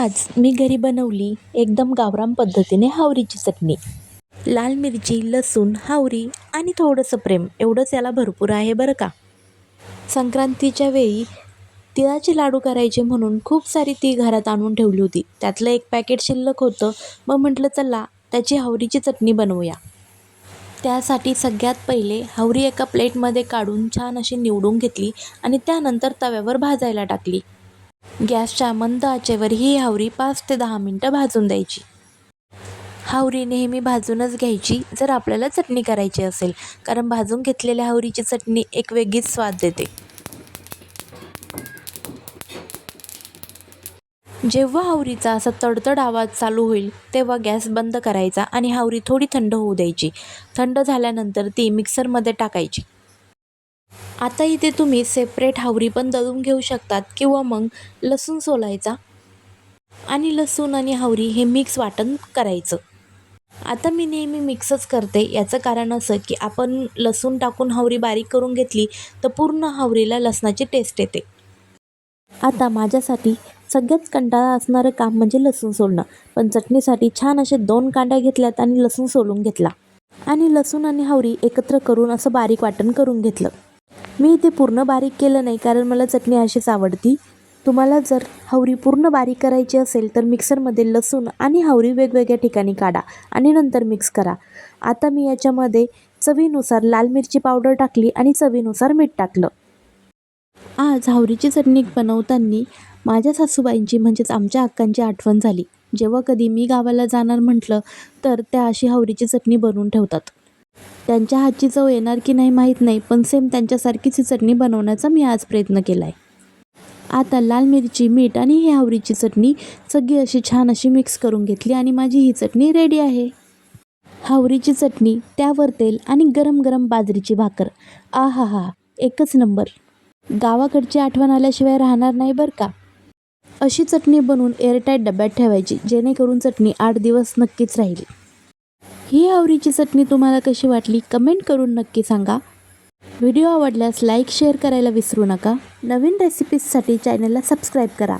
आज मी घरी बनवली एकदम गावरान पद्धतीने हावरीची चटणी. लाल मिरची, लसूण, हावरी आणि थोडंसं प्रेम एवढंच याला भरपूर आहे बरं का. संक्रांतीच्या वेळी तिळाचे लाडू करायचे म्हणून खूप सारी तीळ घरात आणून ठेवली होती. त्यातलं एक पॅकेट शिल्लक होतं. मग म्हटलं चला त्याची हावरीची चटणी बनवूया. त्यासाठी सगळ्यात पहिले हावरी एका प्लेटमध्ये काढून छान अशी निवडून घेतली आणि त्यानंतर तव्यावर भाजायला टाकली. गॅसच्या मंद आचेवर ही हावरी 5 ते 10 मिनटं भाजून द्यायची. हावरी नेहमी भाजूनच घ्यायची जर आपल्याला चटणी करायची असेल, कारण भाजून घेतलेल्या हावरीची चटणी एक वेगळीच स्वाद देते. जेव्हा हावरीचा असा तडतड आवाज चालू होईल तेव्हा गॅस बंद करायचा आणि हावरी थोडी थंड होऊ द्यायची. थंड झाल्यानंतर ती मिक्सरमध्ये टाकायची. आता इथे तुम्ही सेपरेट हावरी पण दळून घेऊ शकतात किंवा मग लसूण सोलायचा आणि लसूण आणि हावरी हे मिक्स वाटण करायचं. आता मी नेहमी मिक्सच करते. याचं कारण असं की आपण लसूण टाकून हावरी बारीक करून घेतली तर पूर्ण हावरीला लसणाची टेस्ट येते. आता माझ्यासाठी सगळ्यात कंटाळा असणारं काम म्हणजे लसूण सोलणं. पण चटणीसाठी छान असे 2 कांड्या घेतल्यात आणि लसूण सोलून घेतला आणि लसूण आणि हावरी एकत्र करून असं बारीक वाटण करून घेतलं. मी इथे पूर्ण बारीक केलं नाही कारण मला चटणी अशीच आवडती. तुम्हाला जर हावरी पूर्ण बारीक करायची असेल तर मिक्सरमध्ये लसूण आणि हावरी वेगवेगळ्या ठिकाणी काढा आणि नंतर मिक्स करा. आता मी याच्यामध्ये चवीनुसार लाल मिरची पावडर टाकली आणि चवीनुसार मीठ टाकलं. आज हावरीची चटणी बनवताना माझ्या सासूबाईंची म्हणजेच आमच्या अक्कांची आठवण झाली. जेव्हा कधी मी गावाला जाणार म्हटलं तर त्या अशी हावरीची चटणी बनवून ठेवतात. त्यांच्या हातची चव येणार की नाही माहीत नाही, पण सेम त्यांच्यासारखीच ही चटणी बनवण्याचा मी आज प्रयत्न केला आहे. आता लाल मिरची, मीठ आणि ही हावरीची चटणी सगळी अशी छान अशी मिक्स करून घेतली आणि माझी ही चटणी रेडी आहे. हावरीची चटणी, त्यावर तेल आणि गरम गरम बाजरीची भाकर. आहाहा, एकच नंबर. गावाकडची आठवण आल्याशिवाय राहणार नाही बरं का. अशी चटणी बनवून एअरटाईट डब्यात ठेवायची जेणेकरून चटणी 8 दिवस नक्कीच राहील. ही हावरीची चटणी तुम्हाला कशी वाटली कमेंट करून नक्की सांगा. व्हिडिओ आवडल्यास लाईक शेअर करायला विसरू नका. नवीन रेसिपीजसाठी चॅनलला सबस्क्राईब करा.